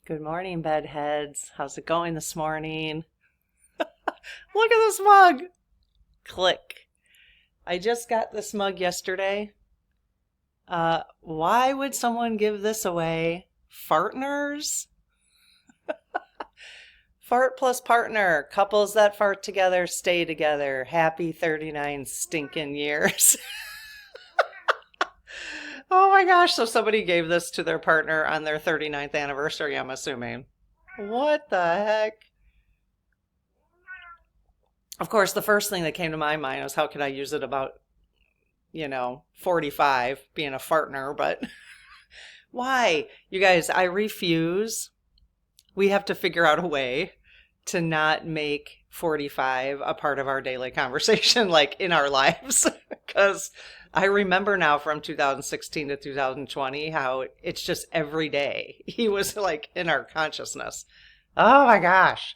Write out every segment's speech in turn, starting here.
Good morning, bedheads. How's it going this morning? Look at this mug. Click. I just got this mug yesterday. Why would someone give this away? Fartners? Fart plus partner. Couples that fart together stay together. Happy 39 stinking years. Oh my gosh. So somebody gave this to their partner on their 39th anniversary, I'm assuming. What the heck? Of course, the first thing that came to my mind was how could I use it about, 45 being a fartner, but why? You guys, I refuse. We have to figure out a way to not make 45 a part of our daily conversation, like in our lives. Because I remember now from 2016 to 2020 how it's just every day. He was like in our consciousness. Oh my gosh.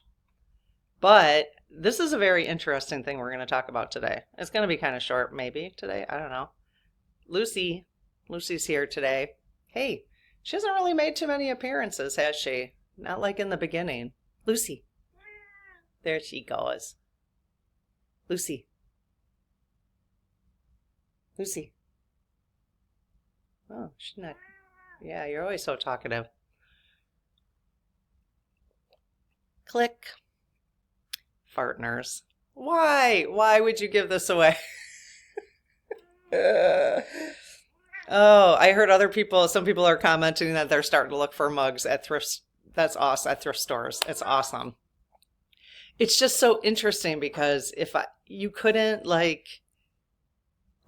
But this is a very interesting thing we're going to talk about today. It's going to be kind of short, maybe today. I don't know. Lucy's here today. Hey, she hasn't really made too many appearances, has she? Not like in the beginning. Lucy. There she goes. Lucy. Lucy. Oh, she's not. Yeah, you're always so talkative. Click. Fartners. Why? Why would you give this away? Oh, I heard some people are commenting that they're starting to look for mugs at that's awesome, at thrift stores. It's awesome. It's just so interesting because you couldn't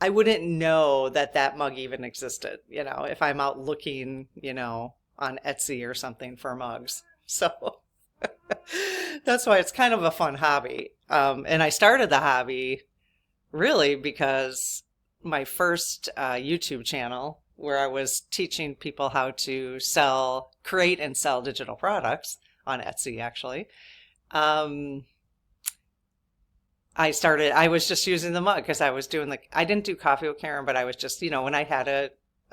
I wouldn't know that mug even existed, if I'm out looking, on Etsy or something for mugs. So that's why it's kind of a fun hobby. And I started the hobby really because my first YouTube channel where I was teaching people how to create and sell digital products on Etsy, actually. I was just using the mug because I was doing I didn't do coffee with Karen, but I was just, when I had a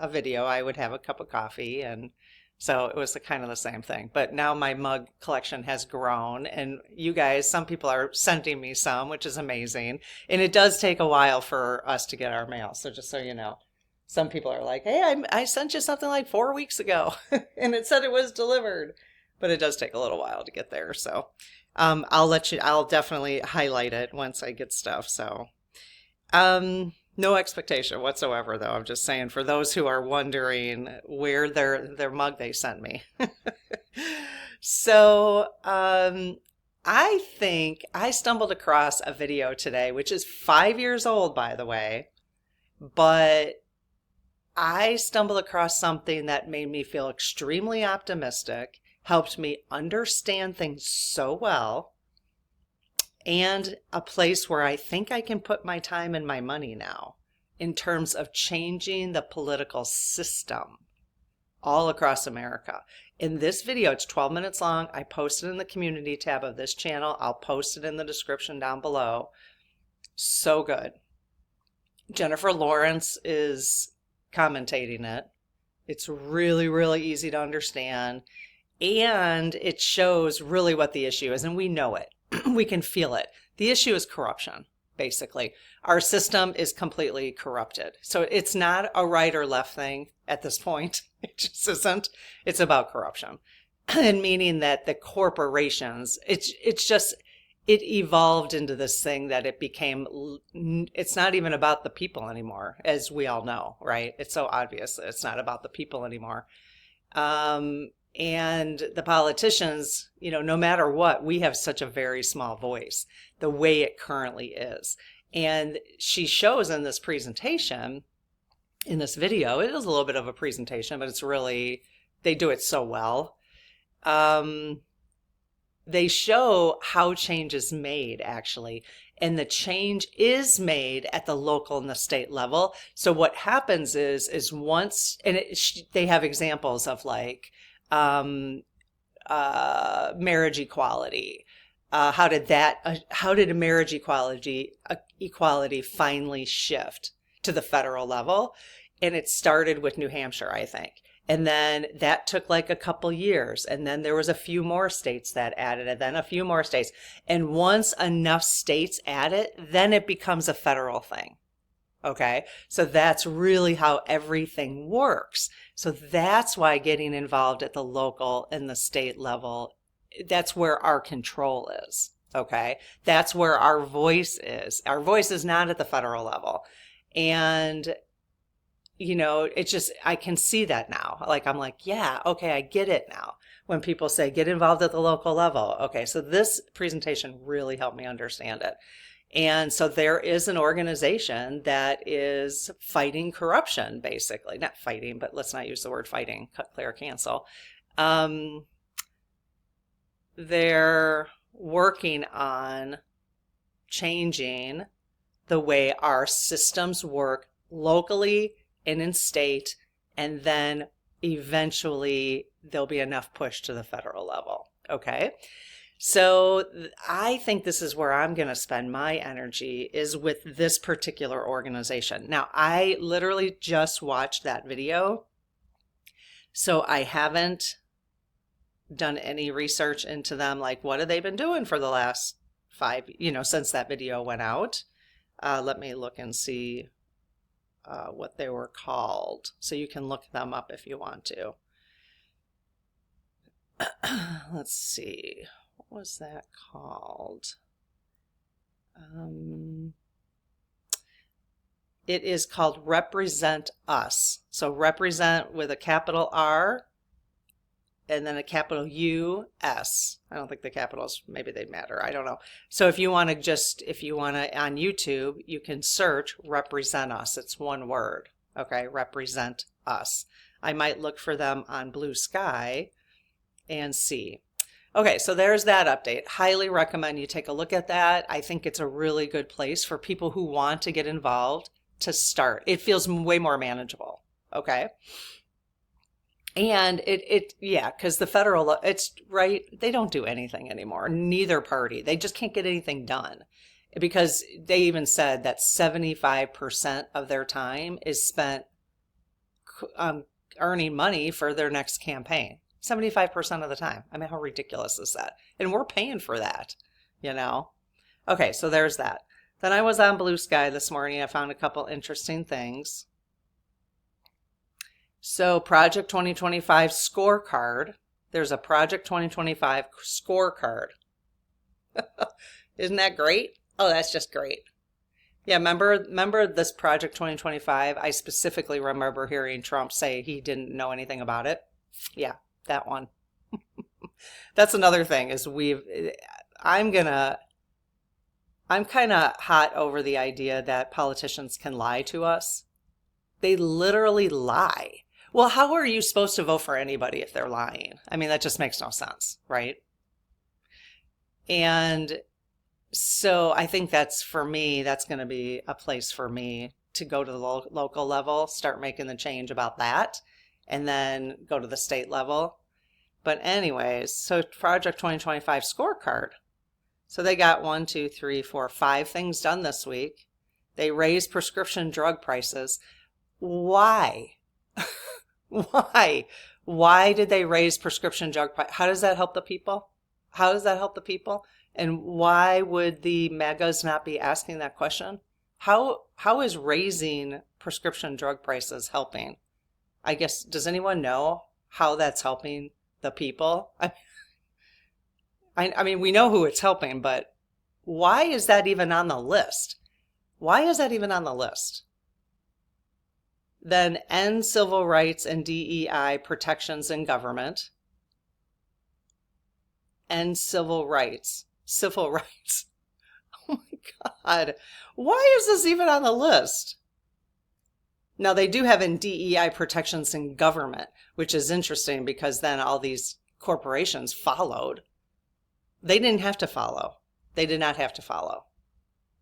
video, I would have a cup of coffee. And so it was kind of the same thing. But now my mug collection has grown. And you guys, some people are sending me some, which is amazing. And it does take a while for us to get our mail. So just so you know, some people are like, hey, I sent you something like 4 weeks ago and it said it was delivered. But it does take a little while to get there. So I'll definitely highlight it once I get stuff. So, no expectation whatsoever, though. I'm just saying for those who are wondering where their mug they sent me. So, I think I stumbled across a video today, which is 5 years old, by the way, but I stumbled across something that made me feel extremely optimistic, helped me understand things so well, and a place where I think I can put my time and my money now in terms of changing the political system all across America. In this video, it's 12 minutes long. I posted in the community tab of this channel. I'll post it in the description down below. So good. Jennifer Lawrence is commentating it. It's really, really easy to understand. And it shows really what the issue is, and we know it. We can feel it. The issue is corruption, basically. Our system is completely corrupted. So it's not a right or left thing at this point. It just isn't. It's about corruption. And meaning that the corporations, it evolved into this thing that it's not even about the people anymore, as we all know, right? It's so obvious that it's not about the people anymore. And the politicians, no matter what, we have such a very small voice, the way it currently is. And she shows in this presentation, in this video, it is a little bit of a presentation, but it's really, they do it so well. They show how change is made, actually. And the change is made at the local and the state level. So what happens is once, and they have examples of marriage equality. How did a marriage equality finally shift to the federal level? And it started with New Hampshire, I think. And then that took like a couple years. And then there was a few more states that added it, then a few more states. And once enough states add it, then it becomes a federal thing. Okay. So that's really how everything works. So that's why getting involved at the local and the state level, that's where our control is. Okay. That's where our voice is. Our voice is not at the federal level. And it's just, I can see that now. Like, I'm like, yeah, okay, I get it now. When people say get involved at the local level. Okay, so this presentation really helped me understand it. And so there is an organization that is fighting corruption, basically. Not fighting, but let's not use the word fighting. Cut, clear, cancel. They're working on changing the way our systems work locally and in state, and then eventually there'll be enough push to the federal level. Okay. So I think this is where I'm going to spend my energy, is with this particular organization. Now, I literally just watched that video, so I haven't done any research into them. Like, what have they been doing for the last 5, since that video went out? Let me look and see what they were called, so you can look them up if you want to. Let's see, what was that called? It is called Represent Us. So represent with a capital R and then a capital U-S. I don't think the capitals, maybe they matter. I don't know. So if you want to on YouTube, you can search Represent Us. It's one word. Okay, Represent Us. I might look for them on Blue Sky and see. Okay, so there's that update. Highly recommend you take a look at that. I think it's a really good place for people who want to get involved to start. It feels way more manageable. Okay. And because the federal, it's right, they don't do anything anymore, neither party. They just can't get anything done, because they even said that 75% of their time is spent earning money for their next campaign. 75% of the time. I mean, how ridiculous is that? And we're paying for that, Okay, so there's that. Then I was on Blue Sky this morning. I found a couple interesting things. So Project 2025 scorecard. There's a Project 2025 scorecard. Isn't that great? Oh, that's just great. Yeah, remember this Project 2025? I specifically remember hearing Trump say he didn't know anything about it. Yeah, that one. That's another thing is I'm kind of hot over the idea that politicians can lie to us. They literally lie. Well, how are you supposed to vote for anybody if they're lying? I mean, that just makes no sense, right? And so I think that's going to be a place for me to go to the local level, start making the change about that, and then go to the state level. But anyways, so Project 2025 scorecard. So they got 5 things done this week. They raised prescription drug prices. Why? Why? Why did they raise prescription drug prices? How does that help the people? How does that help the people? And why would the megas not be asking that question? How is raising prescription drug prices helping? I guess, does anyone know how that's helping the people? I mean, we know who it's helping, but why is that even on the list? Why is that even on the list? Then end civil rights and DEI protections in government. End civil rights. Civil rights. Oh my God. Why is this even on the list? Now, they do have in DEI protections in government, which is interesting because then all these corporations followed. They didn't have to follow. They did not have to follow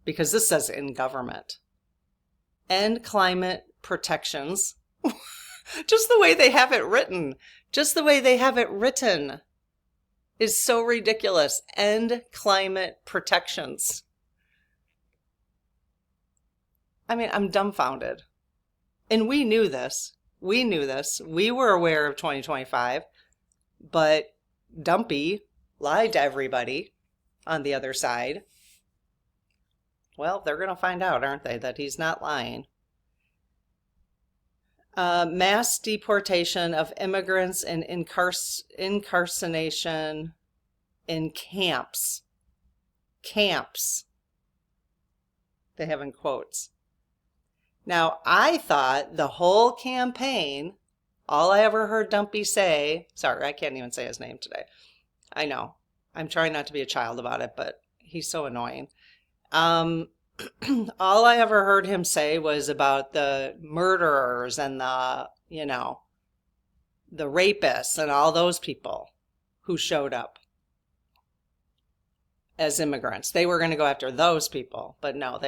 because this says in government. End climate protections. Just the way they have it written. Just the way they have it written is so ridiculous. End climate protections. I mean, I'm dumbfounded. And we knew this. We knew this. We were aware of 2025, but Dumpy lied to everybody on the other side. Well, they're going to find out, aren't they, that he's not lying. Mass deportation of immigrants and incarceration in camps. Camps. They have in quotes. Now, I thought the whole campaign, all I ever heard Dumpy say, sorry, I can't even say his name today. I know. I'm trying not to be a child about it, but he's so annoying. All I ever heard him say was about the murderers and the rapists and all those people who showed up as immigrants. They were going to go after those people, but no.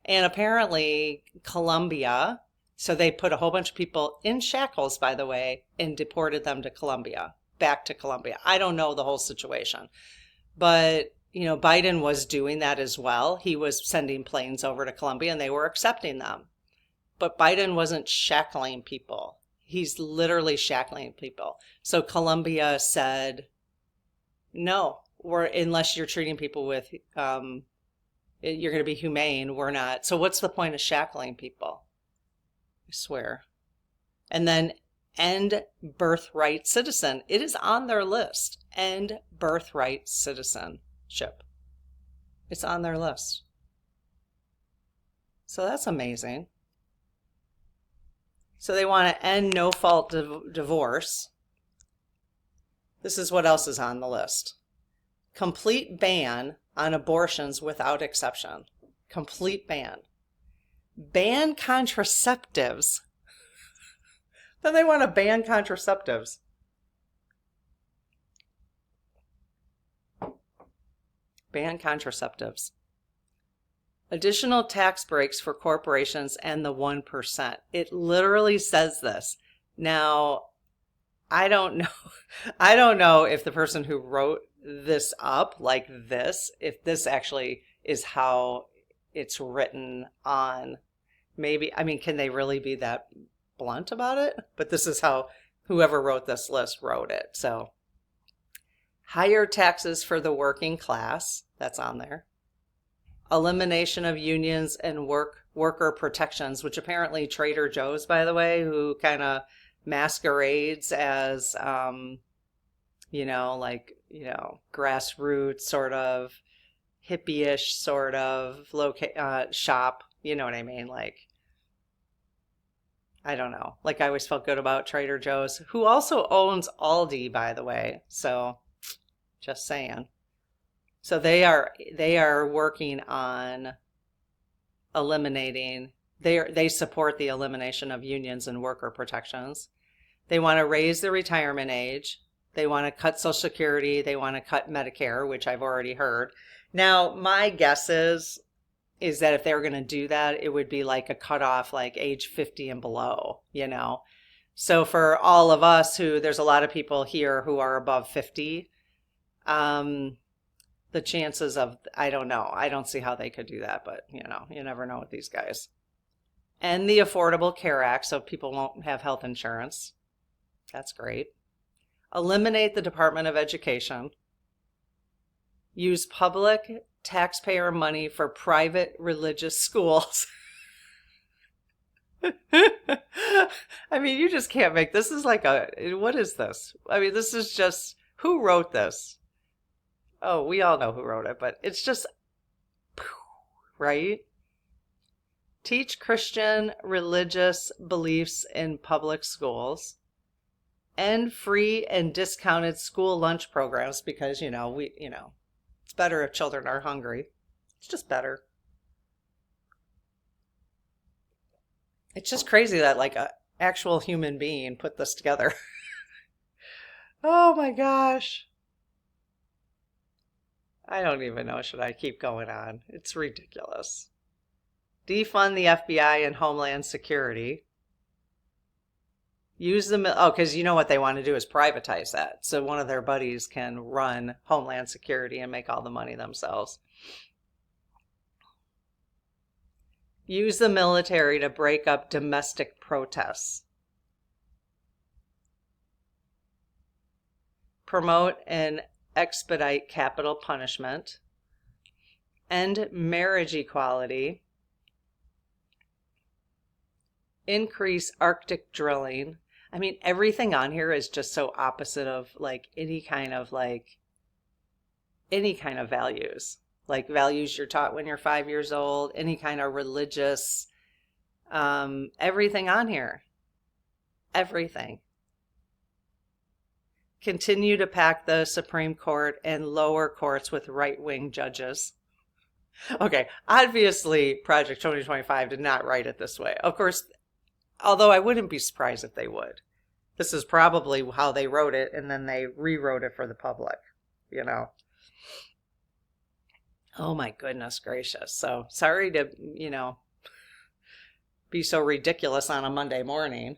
And apparently Colombia, so they put a whole bunch of people in shackles, by the way, and deported them to Colombia, back to Colombia. I don't know the whole situation, but Biden was doing that as well. He was sending planes over to Colombia and they were accepting them. But Biden wasn't shackling people. He's literally shackling people. So Colombia said, no, unless you're treating people with, you're going to be humane, we're not. So what's the point of shackling people? I swear. And then end birthright citizen. It is on their list. End birthright citizenship. It's on their list. So that's amazing. So they want to end no-fault divorce. This is what else is on the list. Complete ban on abortions without exception. Complete ban. Ban contraceptives. Then they want to ban contraceptives. Ban contraceptives. Additional tax breaks for corporations and the 1%. It literally says this. Now, I don't know if the person who wrote this up like this, if this actually is how it's written on, maybe, can they really be that blunt about it? But this is how whoever wrote this list wrote it. So, higher taxes for the working class, that's on there. Elimination of unions and worker protections, which apparently Trader Joe's, by the way, who kind of masquerades as, grassroots sort of hippie-ish sort of shop. You know what I mean? I don't know. I always felt good about Trader Joe's, who also owns Aldi, by the way. So just saying. So they are working on eliminating, they support the elimination of unions and worker protections. They want to raise the retirement age. They want to cut Social Security. They want to cut Medicare, which I've already heard. Now, my guess is that if they were going to do that, it would be like a cutoff, like age 50 and below, So for all of us there's a lot of people here who are above 50, the chances of, I don't know. I don't see how they could do that, but you never know with these guys. And the Affordable Care Act, so people won't have health insurance. That's great. Eliminate the Department of Education. Use public taxpayer money for private religious schools. You just can't make, this is what is this? This is just, who wrote this? Oh, we all know who wrote it, but it's just, right? Teach Christian religious beliefs in public schools. End free and discounted school lunch programs because, it's better if children are hungry. It's just better. It's just crazy that a actual human being put this together. Oh my gosh. I don't even know. Should I keep going on? It's ridiculous. Defund the FBI and Homeland Security. Use the, because what they want to do is privatize that. So one of their buddies can run Homeland Security and make all the money themselves. Use the military to break up domestic protests. promote and expedite capital punishment, end marriage equality, increase Arctic drilling. I mean, everything on here is just so opposite of like any kind of values, like values you're taught when you're 5 years old, any kind of religious, everything on here, everything. Continue to pack the Supreme Court and lower courts with right-wing judges. Okay, obviously Project 2025 did not write it this way. Of course, although I wouldn't be surprised if they would. This is probably how they wrote it, and then they rewrote it for the public, you know. Oh my goodness gracious. So sorry to, be so ridiculous on a Monday morning,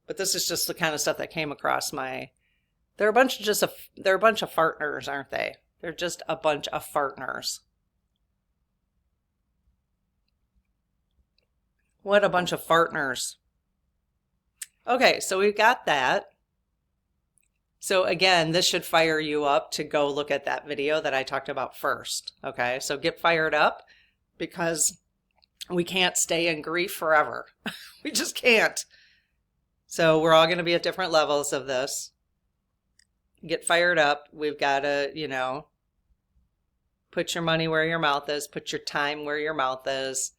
but this is just the kind of stuff that came across my... They're a bunch of fartners, aren't they? They're just a bunch of fartners. What a bunch of fartners. Okay, so we've got that. So again, this should fire you up to go look at that video that I talked about first. Okay, so get fired up, because we can't stay in grief forever. We just can't. So we're all going to be at different levels of this. Get fired up. We've got to, put your money where your mouth is, put your time where your mouth is,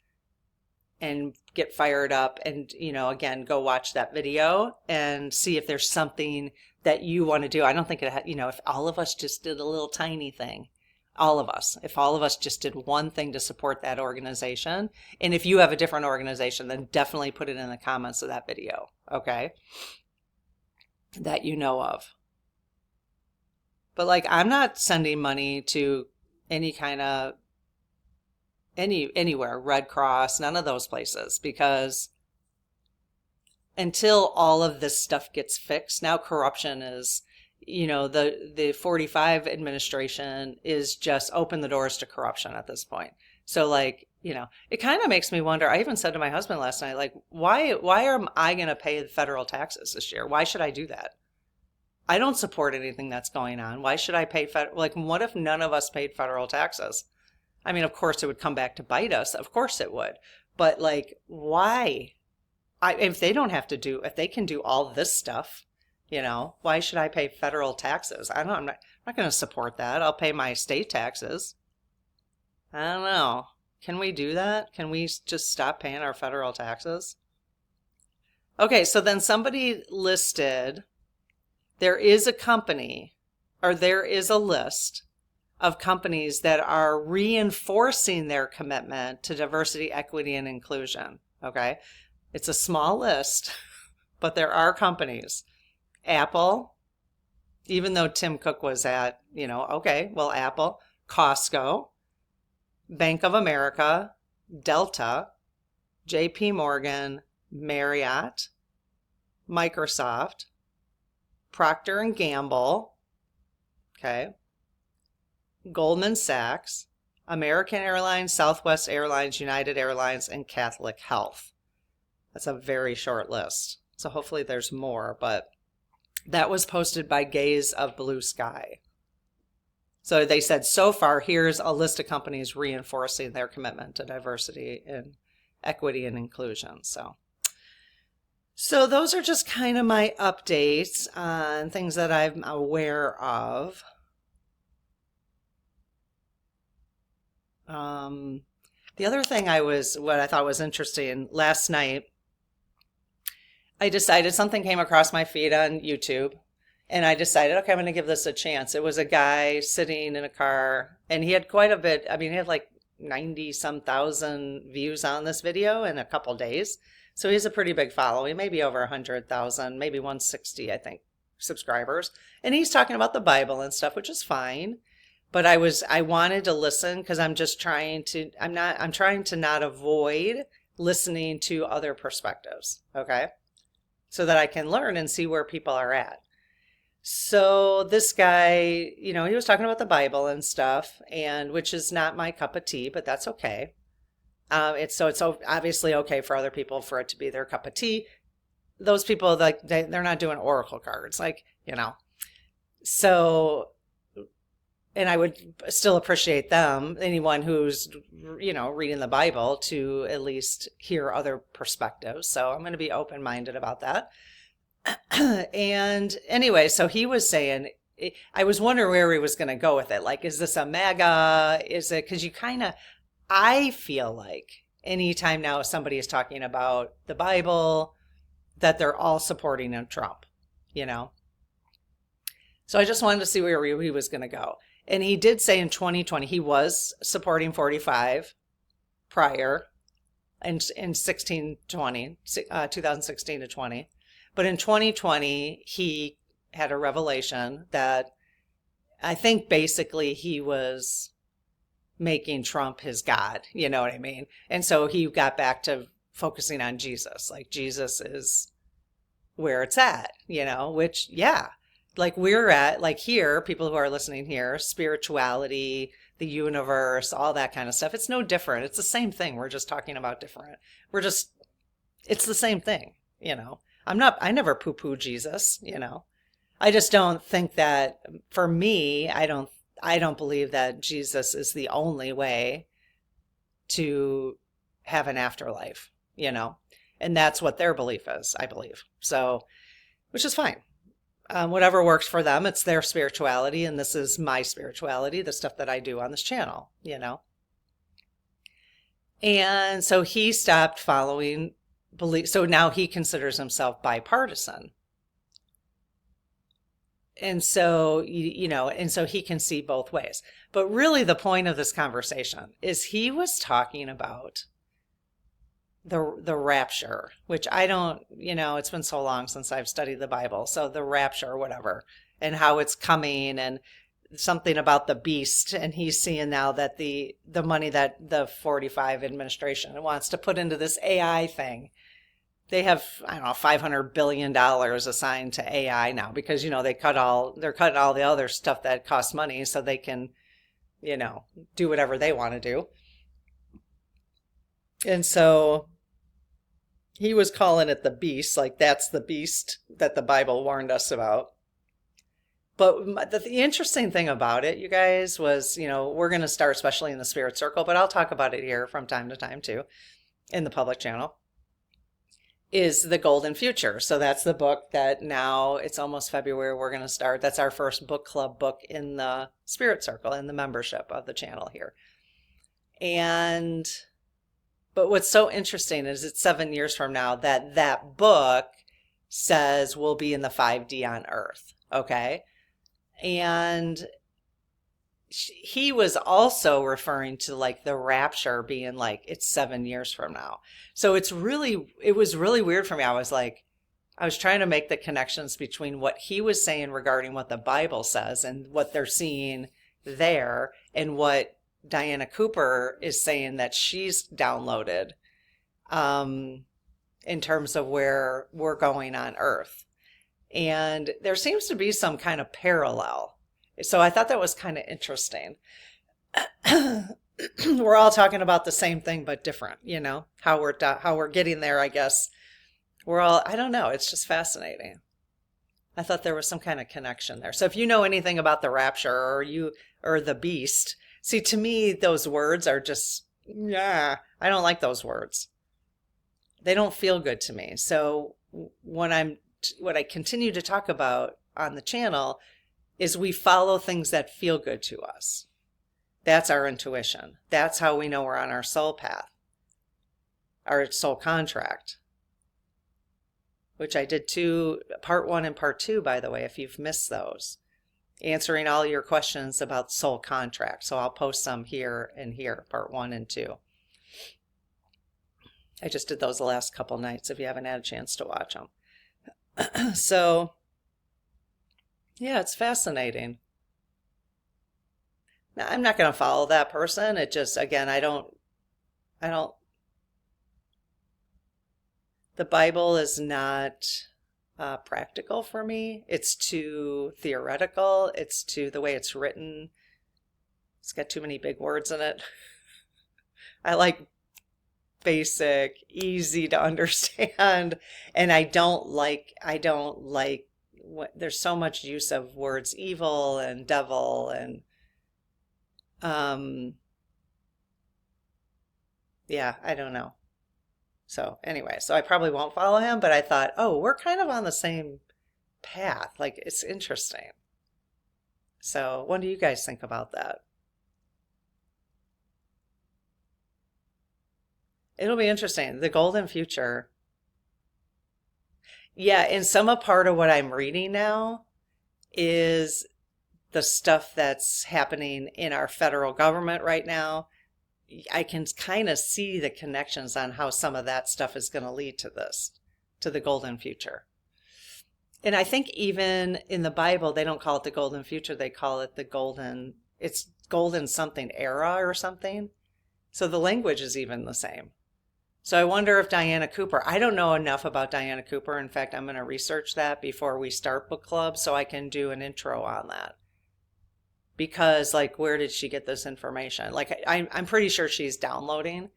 and get fired up. And, again, go watch that video and see if there's something that you want to do. I don't think if all of us just did a little tiny thing, if all of us just did one thing to support that organization, and if you have a different organization, then definitely put it in the comments of that video, okay, that you know of. But like, I'm not sending money to any kind of, anywhere, Red Cross, none of those places, because until all of this stuff gets fixed, now corruption is, the 45 administration is just open the doors to corruption at this point. So like, it kind of makes me wonder. I even said to my husband last night, like, why am I going to pay the federal taxes this year? Why should I do that? I don't support anything that's going on. Why should I pay what if none of us paid federal taxes? I mean, of course it would come back to bite us. Of course it would. But like, why? If they can do all this stuff, why should I pay federal taxes? I'm not going to support that. I'll pay my state taxes. I don't know. Can we do that? Can we just stop paying our federal taxes? Okay, so then somebody listed, there is a list of companies that are reinforcing their commitment to diversity, equity, and inclusion. Okay. It's a small list, but there are companies. Apple, even though Tim Cook was at, Apple, Costco, Bank of America, Delta, JP Morgan, Marriott, Microsoft, Procter and Gamble, okay, Goldman Sachs, American Airlines, Southwest Airlines, United Airlines, and Catholic Health. That's a very short list. So hopefully there's more, but that was posted by Gaze of Blue Sky. So they said, so far, here's a list of companies reinforcing their commitment to diversity and equity and inclusion. So those are just kind of my updates on things that I'm aware of. The other thing what I thought was interesting, last night, I decided something came across my feed on YouTube, and I decided, okay, I'm going to give this a chance. It was a guy sitting in a car, and he had quite a bit, he had like 90-some thousand views on this video in a couple days. So he has a pretty big following, maybe over 100,000, maybe 160, I think, subscribers. And he's talking about the Bible and stuff, which is fine. But I wanted to listen because I'm trying to not avoid listening to other perspectives, okay? So that I can learn and see where people are at. So this guy, he was talking about the Bible and stuff, and which is not my cup of tea, but that's okay. It's obviously okay for other people for it to be their cup of tea. Those people, like, they're not doing oracle cards, like, So, and I would still appreciate them, anyone who's, reading the Bible, to at least hear other perspectives. So I'm going to be open-minded about that. And anyway, so he was saying, I was wondering where he was going to go with it. Like, is this a MAGA? Is it, because I feel like anytime now somebody is talking about the Bible, that they're all supporting Trump, you know? So I just wanted to see where he was going to go. And he did say in 2020, he was supporting 45 prior in 2016 to 20. But in 2020, he had a revelation that I think basically he was making Trump his God, you know what I mean? And so he got back to focusing on Jesus. Like, Jesus is where it's at, which, yeah, like we're at, like here, people who are listening here, spirituality, the universe, all that kind of stuff. It's no different. It's the same thing. We're just talking about different. It's the same thing, I never poo-poo Jesus, I just don't think that, for me, I don't believe that Jesus is the only way to have an afterlife, and that's what their belief is, I believe. So, which is fine. Whatever works for them, it's their spirituality, and this is my spirituality, the stuff that I do on this channel, And so he stopped following belief. So now he considers himself bipartisan. And so, and so he can see both ways. But really the point of this conversation is he was talking about the rapture, which I don't, it's been so long since I've studied the Bible. So the rapture or whatever, and how it's coming, and something about the beast. And he's seeing now that the money that the 45 administration wants to put into this AI thing, they have, I don't know, $500 billion assigned to AI now, because, they're cutting all the other stuff that costs money so they can, do whatever they want to do. And so he was calling it the beast, like that's the beast that the Bible warned us about. But the interesting thing about it, you guys, was, we're going to start, especially in the spirit circle, but I'll talk about it here from time to time too, in the public channel, is the Golden Future. So that's the book that now, it's almost February, we're going to start. That's our first book club book in the spirit circle, in the membership of the channel here. But what's so interesting is it's 7 years from now that book says we'll be in the 5D on Earth. Okay. And he was also referring to like the rapture being like, it's 7 years from now. So it was really weird for me. I was trying to make the connections between what he was saying regarding what the Bible says and what they're seeing there, and what Diana Cooper is saying that she's downloaded, in terms of where we're going on Earth. And there seems to be some kind of parallel. So I thought that was kind of interesting. We're all talking about the same thing, but different, how we're getting there, I guess. I don't know. It's just fascinating. I thought there was some kind of connection there. So if you know anything about the rapture or the beast, see, to me, those words are just, yeah, I don't like those words. They don't feel good to me. So what I continue to talk about on the channel is we follow things that feel good to us. That's our intuition. That's how we know we're on our soul path, our soul contract, which I did part 1 and part 2, by the way, if you've missed those, answering all your questions about soul contract. So I'll post some here and here, part 1 and 2. I just did those the last couple nights if you haven't had a chance to watch them. So, yeah, it's fascinating. Now, I'm not going to follow that person. It just, again, I don't, the Bible is not practical for me. It's too theoretical. It's too, the way it's written, it's got too many big words in it. I like basic, easy to understand, and I don't like there's so much use of words evil and devil and yeah, I don't know. So anyway, so I probably won't follow him, but I thought, oh, we're kind of on the same path. Like, it's interesting. So what do you guys think about that? It'll be interesting. The golden future. Yeah, and some of part of what I'm reading now is the stuff that's happening in our federal government right now. I can kind of see the connections on how some of that stuff is going to lead to this, to the golden future. And I think even in the Bible, they don't call it the golden future. They call it it's golden something era or something. So the language is even the same. So I wonder if Diana Cooper, I don't know enough about Diana Cooper. In fact, I'm going to research that before we start book club so I can do an intro on that. Because, like, where did she get this information? Like, I'm pretty sure she's downloading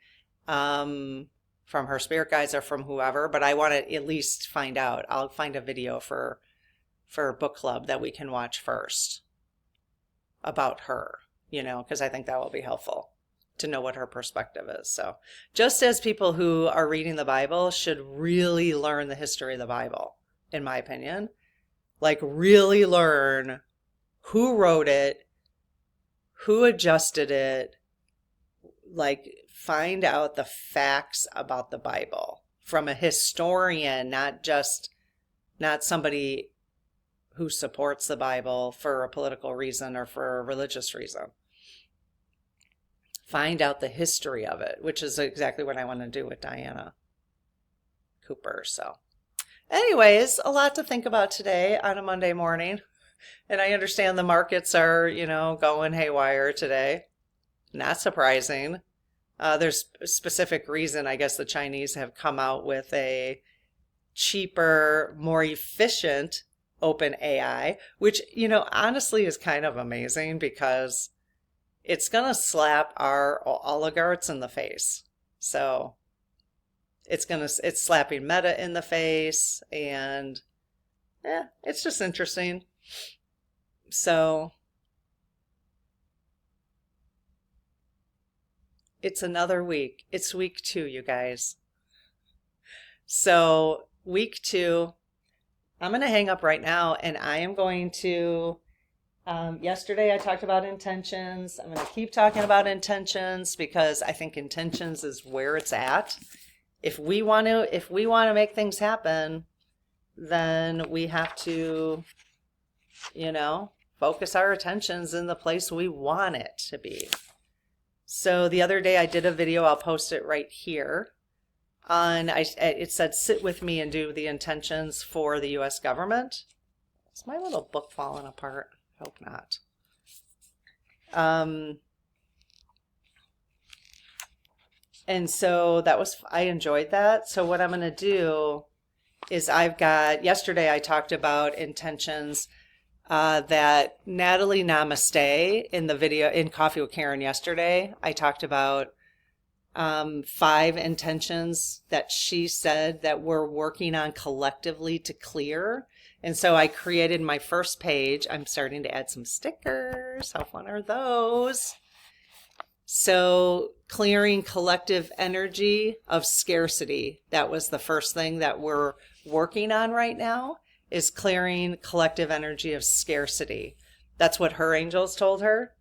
from her spirit guides or from whoever, but I want to at least find out. I'll find a video for book club that we can watch first about her, because I think that will be helpful to know what her perspective is. So just as people who are reading the Bible should really learn the history of the Bible, in my opinion, like really learn who wrote it, who adjusted it, like find out the facts about the Bible from a historian, not somebody who supports the Bible for a political reason or for a religious reason. Find out the history of it, which is exactly what I want to do with Diana Cooper. So anyways, a lot to think about today on a Monday morning. And I understand the markets are, going haywire today. Not surprising. There's a specific reason, I guess the Chinese have come out with a cheaper, more efficient open AI, which, honestly is kind of amazing because it's going to slap our oligarchs in the face. So it's slapping Meta in the face, and yeah, it's just interesting. So it's another week. It's week 2, you guys. So week 2, I'm going to hang up right now, and I am going to yesterday I talked about intentions. I'm going to keep talking about intentions because I think intentions is where it's at. If we want to make things happen, then we have to, focus our attentions in the place we want it to be. So the other day I did a video, I'll post it right here. It said, sit with me and do the intentions for the U.S. government. Is my little book falling apart? Hope not. And so I enjoyed that. So what I'm going to do is yesterday I talked about intentions that Natalie Namaste in the video in Coffee with Karen yesterday, I talked about 5 intentions that she said that we're working on collectively to clear. And so I created my first page. I'm starting to add some stickers. How fun are those? So clearing collective energy of scarcity. That was the first thing that we're working on right now, is clearing collective energy of scarcity. That's what her angels told her.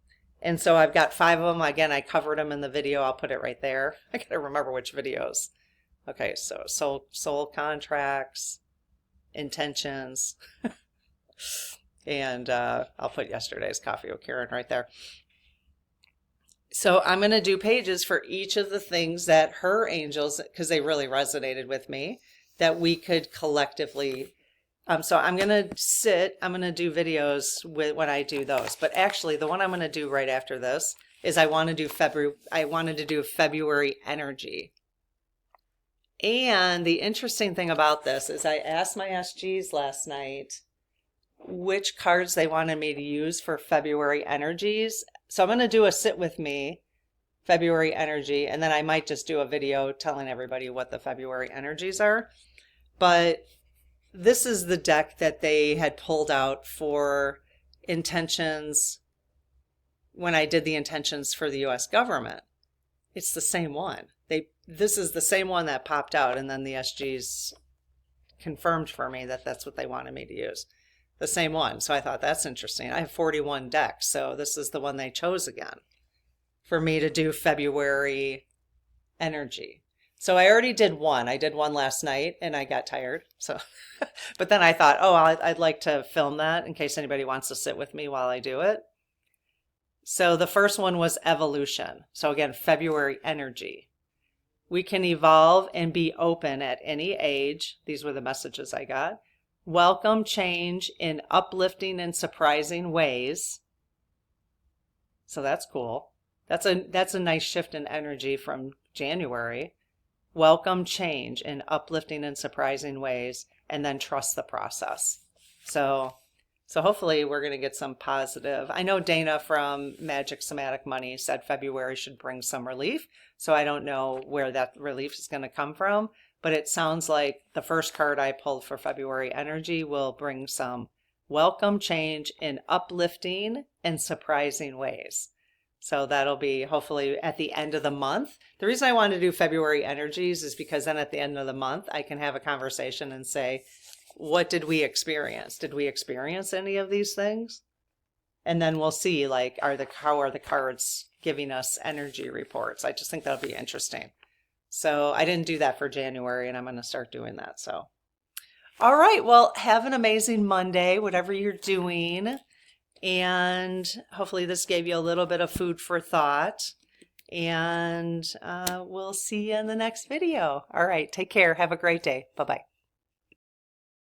And so I've got 5 of them. Again, I covered them in the video. I'll put it right there. I got to remember which videos. Okay, so soul contracts, intentions, and I'll put yesterday's Coffee with Karen right there. So I'm going to do pages for each of the things that her angels, because they really resonated with me, that we could collectively. So I'm going to do videos when I do those. But actually, the one I'm going to do right after this is I wanted to do February energy. And the interesting thing about this is I asked my SGs last night which cards they wanted me to use for February energies. So I'm going to do a sit with me February energy, and then I might just do a video telling everybody what the February energies are. But this is the deck that they had pulled out for intentions when I did the intentions for the US government. It's the same one. This is the same one that popped out, and then the SGs confirmed for me that that's what they wanted me to use. The same one. So I thought that's interesting. I have 41 decks, so this is the one they chose again for me to do February energy. So I already did one. I did one last night and I got tired. So, but then I thought, oh, I'd like to film that in case anybody wants to sit with me while I do it. So the first one was evolution. So again, February energy. We can evolve and be open at any age. These were the messages I got. Welcome change in uplifting and surprising ways. So that's cool. That's a nice shift in energy from January. Welcome change in uplifting and surprising ways, and then trust the process. So hopefully we're going to get some positive. I know Dana from Magic Somatic Money said February should bring some relief. So I don't know where that relief is going to come from, but it sounds like the first card I pulled for February energy will bring some welcome change in uplifting and surprising ways. So that'll be hopefully at the end of the month. The reason I want to do February energies is because then at the end of the month, I can have a conversation and say, what did we experience? Did we experience any of these things? And then we'll see, like, how are the cards giving us energy reports? I just think that'll be interesting. So I didn't do that for January, and I'm going to start doing that. So, all right. Well, have an amazing Monday, whatever you're doing. And hopefully this gave you a little bit of food for thought. And we'll see you in the next video. All right. Take care. Have a great day. Bye-bye.